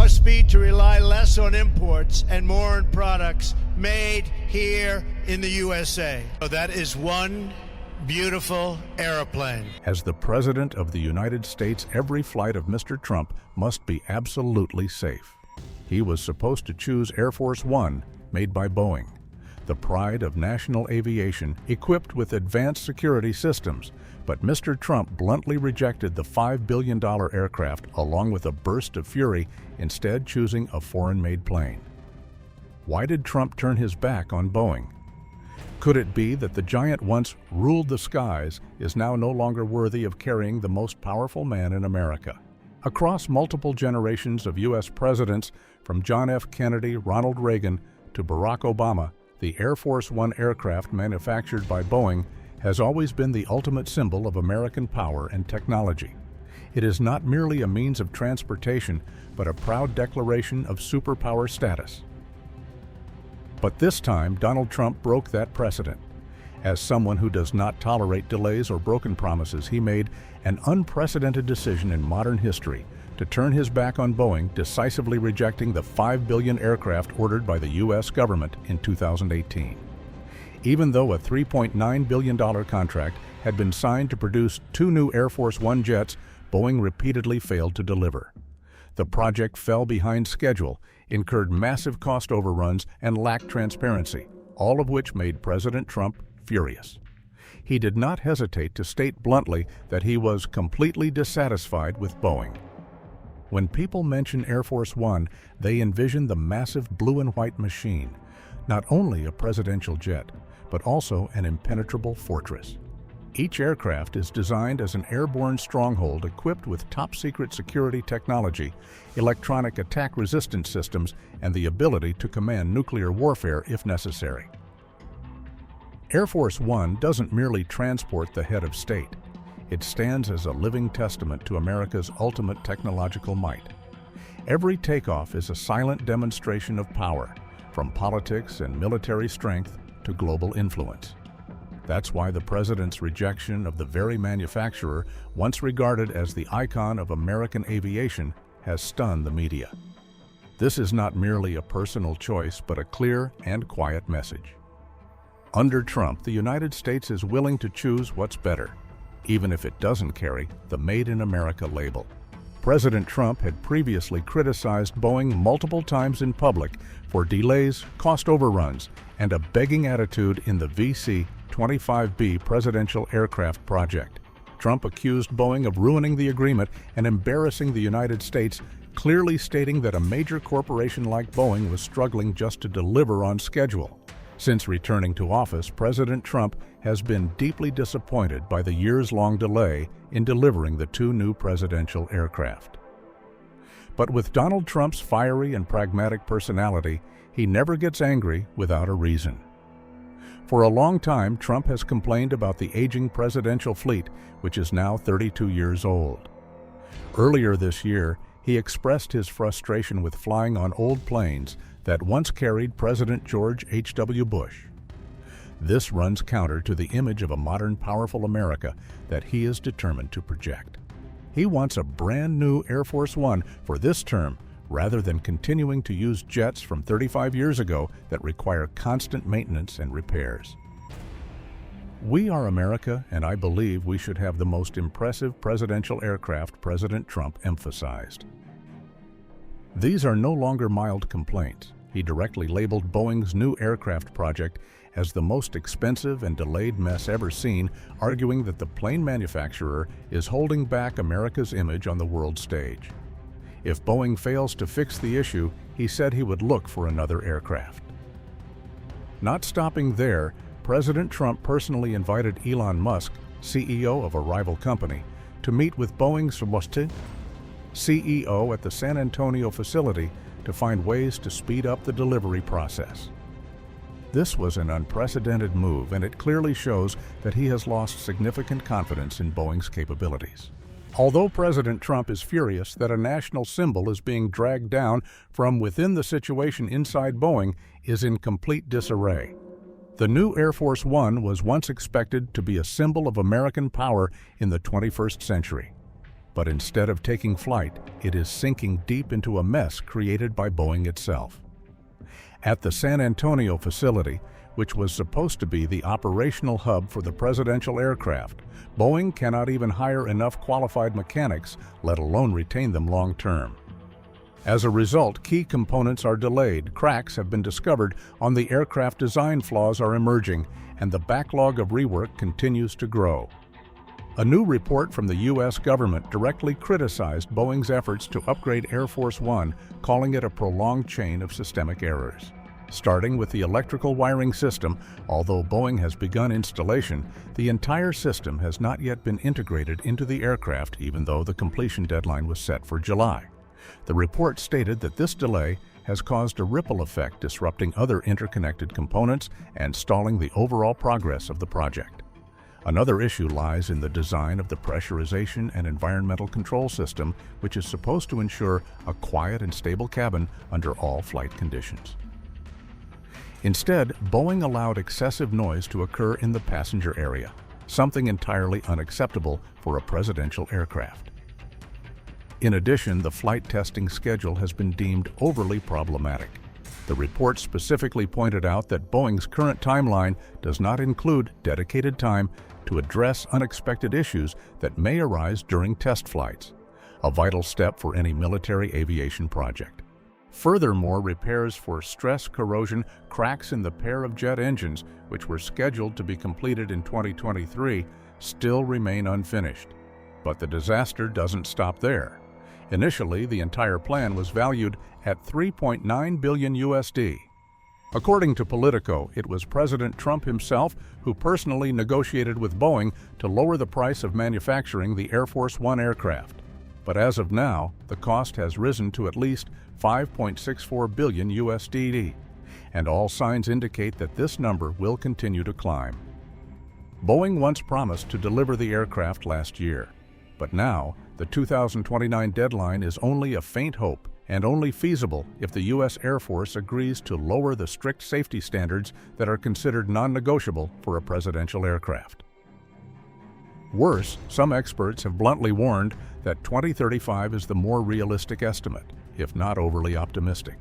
must be to rely less on imports and more on products made here in the USA. So that is one beautiful airplane. As the President of the United States, every flight of Mr. Trump must be absolutely safe. He was supposed to choose Air Force One, made by Boeing, the pride of national aviation, equipped with advanced security systems. But Mr. Trump bluntly rejected the $5 billion aircraft along with a burst of fury, instead choosing a foreign-made plane. Why did Trump turn his back on Boeing? Could it be that the giant once ruled the skies is now no longer worthy of carrying the most powerful man in America? Across multiple generations of U.S. presidents, from John F. Kennedy, Ronald Reagan, to Barack Obama, the Air Force One aircraft manufactured by Boeing has always been the ultimate symbol of American power and technology. It is not merely a means of transportation, but a proud declaration of superpower status. But this time, Donald Trump broke that precedent. As someone who does not tolerate delays or broken promises, he made an unprecedented decision in modern history to turn his back on Boeing, decisively rejecting the $5 billion aircraft ordered by the U.S. government in 2018. Even though a $3.9 billion contract had been signed to produce 2 new Air Force One jets, Boeing repeatedly failed to deliver. The project fell behind schedule, incurred massive cost overruns, and lacked transparency, all of which made President Trump furious. He did not hesitate to state bluntly that he was completely dissatisfied with Boeing. When people mention Air Force One, they envision the massive blue and white machine, not only a presidential jet, but also an impenetrable fortress. Each aircraft is designed as an airborne stronghold equipped with top-secret security technology, electronic attack resistance systems, and the ability to command nuclear warfare if necessary. Air Force One doesn't merely transport the head of state. It stands as a living testament to America's ultimate technological might. Every takeoff is a silent demonstration of power, from politics and military strength to global influence. That's why the president's rejection of the very manufacturer, once regarded as the icon of American aviation, has stunned the media. This is not merely a personal choice, but a clear and quiet message. Under Trump, the United States is willing to choose what's better, even if it doesn't carry the Made in America label. President Trump had previously criticized Boeing multiple times in public for delays, cost overruns, and a begging attitude in the VC-25B presidential aircraft project. Trump accused Boeing of ruining the agreement and embarrassing the United States, clearly stating that a major corporation like Boeing was struggling just to deliver on schedule. Since returning to office, President Trump has been deeply disappointed by the years-long delay in delivering the 2 new presidential aircraft. But with Donald Trump's fiery and pragmatic personality, he never gets angry without a reason. For a long time, Trump has complained about the aging presidential fleet, which is now 32 years old. Earlier this year, he expressed his frustration with flying on old planes that once carried President George H.W. Bush. This runs counter to the image of a modern, powerful America that he is determined to project. He wants a brand new Air Force One for this term, rather than continuing to use jets from 35 years ago that require constant maintenance and repairs. We are America, and I believe we should have the most impressive presidential aircraft President Trump emphasized. These are no longer mild complaints. He directly labeled Boeing's new aircraft project as the most expensive and delayed mess ever seen, arguing that the plane manufacturer is holding back America's image on the world stage. If Boeing fails to fix the issue, he said he would look for another aircraft. Not stopping there, President Trump personally invited Elon Musk, CEO of a rival company, to meet with Boeing's CEO at the San Antonio facility to find ways to speed up the delivery process. This was an unprecedented move, and it clearly shows that he has lost significant confidence in Boeing's capabilities. Although President Trump is furious that a national symbol is being dragged down from within, the situation inside Boeing is in complete disarray. The new Air Force One was once expected to be a symbol of American power in the 21st century. But instead of taking flight, it is sinking deep into a mess created by Boeing itself. At the San Antonio facility, which was supposed to be the operational hub for the presidential aircraft, Boeing cannot even hire enough qualified mechanics, let alone retain them long term. As a result, key components are delayed, cracks have been discovered on the aircraft design, flaws are emerging, and the backlog of rework continues to grow. A new report from the U.S. government directly criticized Boeing's efforts to upgrade Air Force One, calling it a prolonged chain of systemic errors. Starting with the electrical wiring system, although Boeing has begun installation, the entire system has not yet been integrated into the aircraft, even though the completion deadline was set for July. The report stated that this delay has caused a ripple effect, disrupting other interconnected components and stalling the overall progress of the project. Another issue lies in the design of the pressurization and environmental control system, which is supposed to ensure a quiet and stable cabin under all flight conditions. Instead, Boeing allowed excessive noise to occur in the passenger area, something entirely unacceptable for a presidential aircraft. In addition, the flight testing schedule has been deemed overly problematic. The report specifically pointed out that Boeing's current timeline does not include dedicated time to address unexpected issues that may arise during test flights, a vital step for any military aviation project. Furthermore, repairs for stress corrosion, cracks in the pair of jet engines, which were scheduled to be completed in 2023, still remain unfinished. But the disaster doesn't stop there. Initially, the entire plan was valued at $3.9 billion USD. According to Politico, it was President Trump himself who personally negotiated with Boeing to lower the price of manufacturing the Air Force One aircraft. But as of now, the cost has risen to at least $5.64 billion USD, and all signs indicate that this number will continue to climb. Boeing once promised to deliver the aircraft last year, but now the 2029 deadline is only a faint hope and only feasible if the U.S. Air Force agrees to lower the strict safety standards that are considered non-negotiable for a presidential aircraft. Worse, some experts have bluntly warned that 2035 is the more realistic estimate, if not overly optimistic.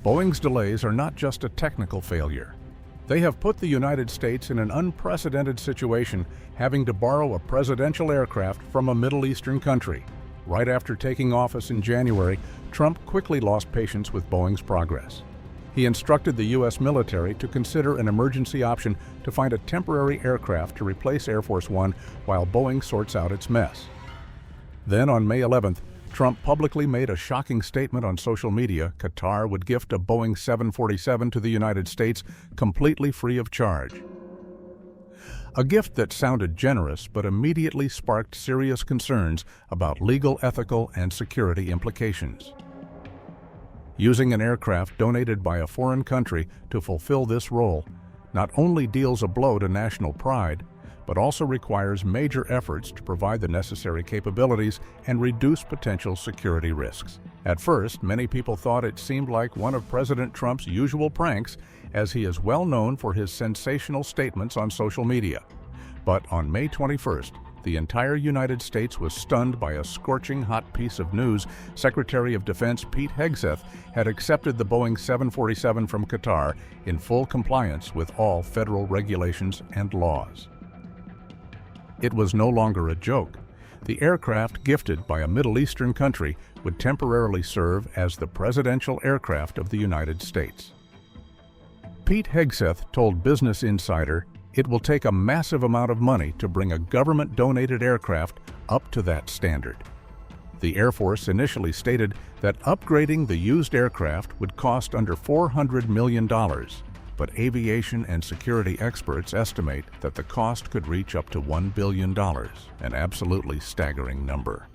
Boeing's delays are not just a technical failure. They have put the United States in an unprecedented situation, having to borrow a presidential aircraft from a Middle Eastern country. Right after taking office in January, Trump quickly lost patience with Boeing's progress. He instructed the U.S. military to consider an emergency option to find a temporary aircraft to replace Air Force One while Boeing sorts out its mess. Then on May 11th, Trump publicly made a shocking statement on social media. Qatar would gift a Boeing 747 to the United States completely free of charge. A gift that sounded generous but immediately sparked serious concerns about legal, ethical, and security implications. Using an aircraft donated by a foreign country to fulfill this role not only deals a blow to national pride, but also requires major efforts to provide the necessary capabilities and reduce potential security risks. At first, many people thought it seemed like one of President Trump's usual pranks, as he is well known for his sensational statements on social media. But on May 21st, the entire United States was stunned by a scorching hot piece of news. Secretary of Defense Pete Hegseth had accepted the Boeing 747 from Qatar in full compliance with all federal regulations and laws. It was no longer a joke. The aircraft gifted by a Middle Eastern country would temporarily serve as the presidential aircraft of the United States. Pete Hegseth told Business Insider, "It will take a massive amount of money to bring a government-donated aircraft up to that standard." The Air Force initially stated that upgrading the used aircraft would cost under $400 million, but aviation and security experts estimate that the cost could reach up to $1 billion, an absolutely staggering number.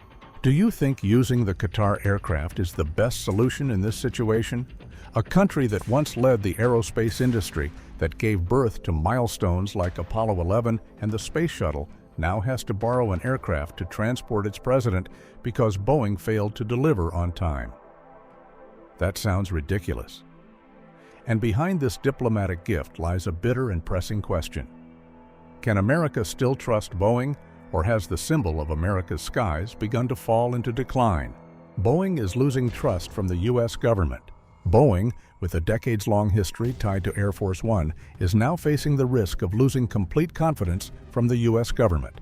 Do you think using the Qatar aircraft is the best solution in this situation? A country that once led the aerospace industry, that gave birth to milestones like Apollo 11 and the Space Shuttle, now has to borrow an aircraft to transport its president because Boeing failed to deliver on time. That sounds ridiculous. And behind this diplomatic gift lies a bitter and pressing question. Can America still trust Boeing, Or has the symbol of America's skies begun to fall into decline? Boeing is losing trust from the U.S. government. Boeing, with a decades-long history tied to Air Force One, is now facing the risk of losing complete confidence from the U.S. government.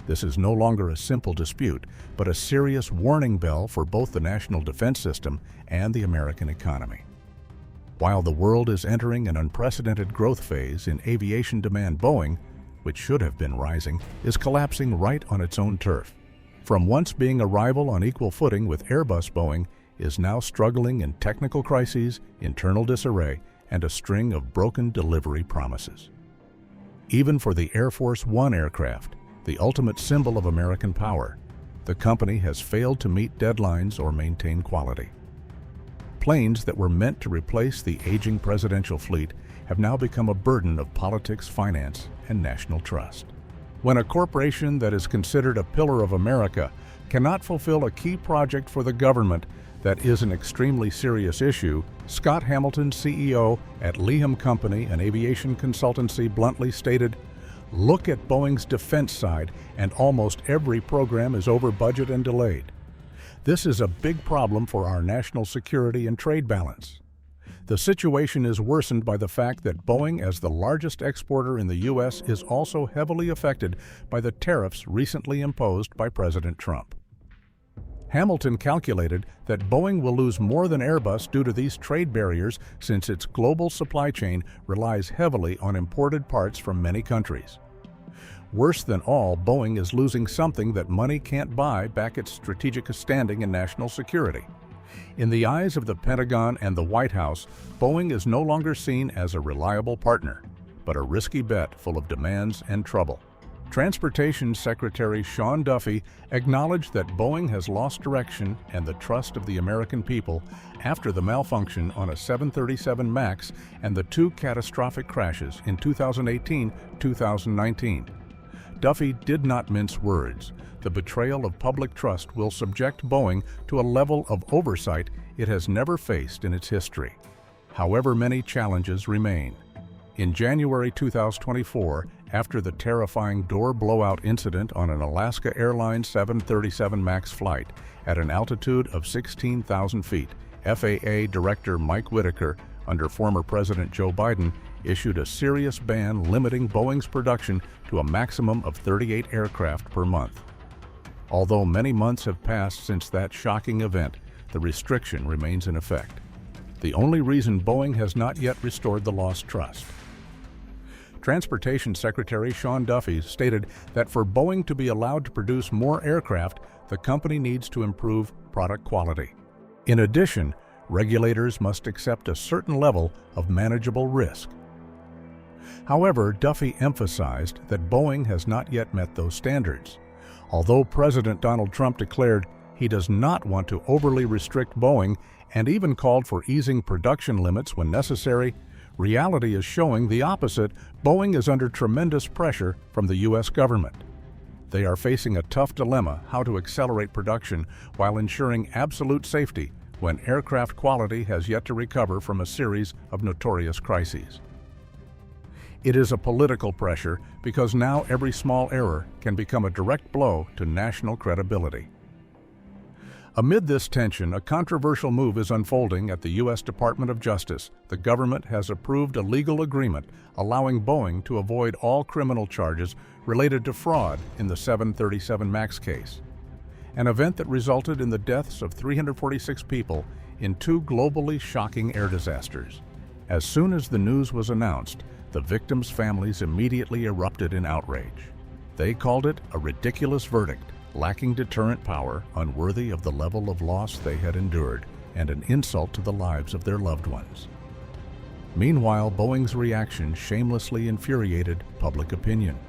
This is no longer a simple dispute, but a serious warning bell for both the national defense system and the American economy. While the world is entering an unprecedented growth phase in aviation demand, Boeing, which should have been rising, is collapsing right on its own turf. From once being a rival on equal footing with Airbus, Boeing is now struggling in technical crises, internal disarray, and a string of broken delivery promises. Even for the Air Force One aircraft, the ultimate symbol of American power, the company has failed to meet deadlines or maintain quality. Planes that were meant to replace the aging presidential fleet have now become a burden of politics, finance, and national trust. When a corporation that is considered a pillar of America cannot fulfill a key project for the government that is an extremely serious issue, Scott Hamilton, CEO at Leham Company, an aviation consultancy, bluntly stated, "Look at Boeing's defense side, and almost every program is over budget and delayed. This is a big problem for our national security and trade balance." The situation is worsened by the fact that Boeing, as the largest exporter in the U.S., is also heavily affected by the tariffs recently imposed by President Trump. Hamilton calculated that Boeing will lose more than Airbus due to these trade barriers since its global supply chain relies heavily on imported parts from many countries. Worse than all, Boeing is losing something that money can't buy back: its strategic standing in national security. In the eyes of the Pentagon and the White House, Boeing is no longer seen as a reliable partner, but a risky bet full of demands and trouble. Transportation Secretary Sean Duffy acknowledged that Boeing has lost direction and the trust of the American people after the malfunction on a 737 MAX and the two catastrophic crashes in 2018-2019. Duffy did not mince words. The betrayal of public trust will subject Boeing to a level of oversight it has never faced in its history. However, many challenges remain. In January 2024, after the terrifying door blowout incident on an Alaska Airlines 737 MAX flight at an altitude of 16,000 feet, FAA Director Mike Whitaker, under former President Joe Biden, issued a serious ban limiting Boeing's production to a maximum of 38 aircraft per month. Although many months have passed since that shocking event, the restriction remains in effect. The only reason Boeing has not yet restored the lost trust. Transportation Secretary Sean Duffy stated that for Boeing to be allowed to produce more aircraft, the company needs to improve product quality. In addition, regulators must accept a certain level of manageable risk. However, Duffy emphasized that Boeing has not yet met those standards. Although President Donald Trump declared he does not want to overly restrict Boeing and even called for easing production limits when necessary, reality is showing the opposite. Boeing is under tremendous pressure from the U.S. government. They are facing a tough dilemma: how to accelerate production while ensuring absolute safety when aircraft quality has yet to recover from a series of notorious crises. It is a political pressure because now every small error can become a direct blow to national credibility. Amid this tension, a controversial move is unfolding at the U.S. Department of Justice. The government has approved a legal agreement allowing Boeing to avoid all criminal charges related to fraud in the 737 MAX case, an event that resulted in the deaths of 346 people in two globally shocking air disasters. As soon as the news was announced, the victims' families immediately erupted in outrage. They called it a ridiculous verdict, lacking deterrent power, unworthy of the level of loss they had endured, and an insult to the lives of their loved ones. Meanwhile, Boeing's reaction shamelessly infuriated public opinion.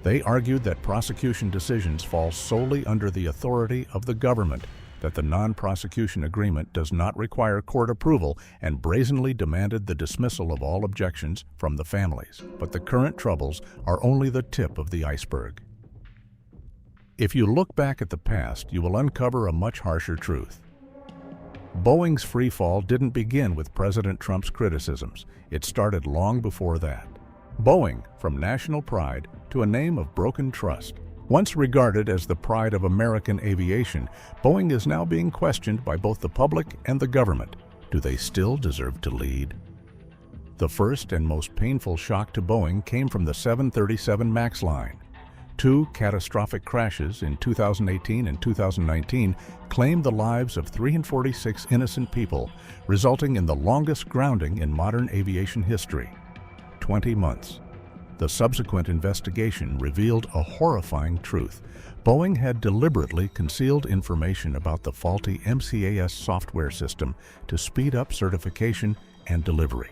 They argued that prosecution decisions fall solely under the authority of the government, that the non-prosecution agreement does not require court approval, and brazenly demanded the dismissal of all objections from the families. But the current troubles are only the tip of the iceberg. If you look back at the past, you will uncover a much harsher truth. Boeing's freefall didn't begin with President Trump's criticisms. It started long before that. Boeing, from national pride to a name of broken trust, Once regarded as the pride of American aviation, Boeing is now being questioned by both the public and the government. Do they still deserve to lead? The first and most painful shock to Boeing came from the 737 MAX line. Two catastrophic crashes in 2018 and 2019 claimed the lives of 346 innocent people, resulting in the longest grounding in modern aviation history, 20 months. The subsequent investigation revealed a horrifying truth. Boeing had deliberately concealed information about the faulty MCAS software system to speed up certification and delivery.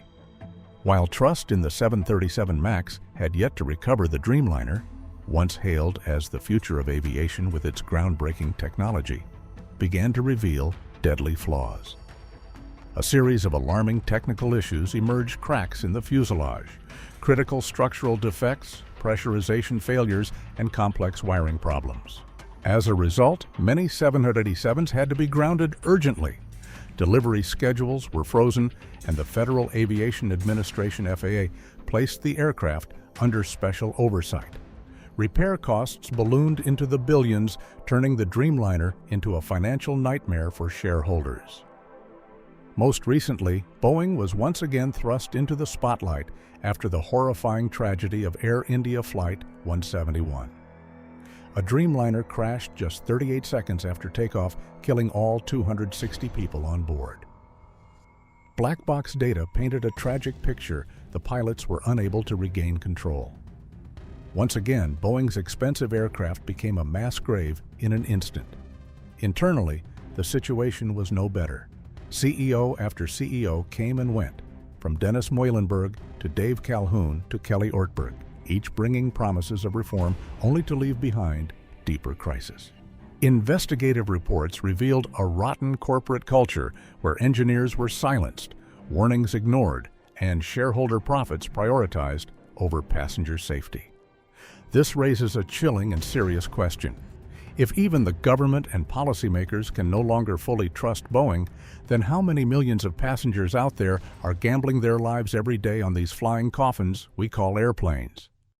While trust in the 737 MAX had yet to recover, the Dreamliner, once hailed as the future of aviation with its groundbreaking technology, began to reveal deadly flaws. A series of alarming technical issues emerged: cracks in the fuselage, critical structural defects, pressurization failures, and complex wiring problems. As a result, many 787s had to be grounded urgently. Delivery schedules were frozen, and the Federal Aviation Administration (FAA) placed the aircraft under special oversight. Repair costs ballooned into the billions, turning the Dreamliner into a financial nightmare for shareholders. Most recently, Boeing was once again thrust into the spotlight after the horrifying tragedy of Air India Flight 171. A Dreamliner crashed just 38 seconds after takeoff, killing all 260 people on board. Black box data painted a tragic picture. The pilots were unable to regain control. Once again, Boeing's expensive aircraft became a mass grave in an instant. Internally, the situation was no better. CEO after CEO came and went, from Dennis Muilenburg to Dave Calhoun to Kelly Ortberg, each bringing promises of reform only to leave behind deeper crisis. Investigative reports revealed a rotten corporate culture where engineers were silenced, warnings ignored, and shareholder profits prioritized over passenger safety. This raises a chilling and serious question. If even the government and policymakers can no longer fully trust Boeing, then how many millions of passengers out there are gambling their lives every day on these flying coffins we call airplanes?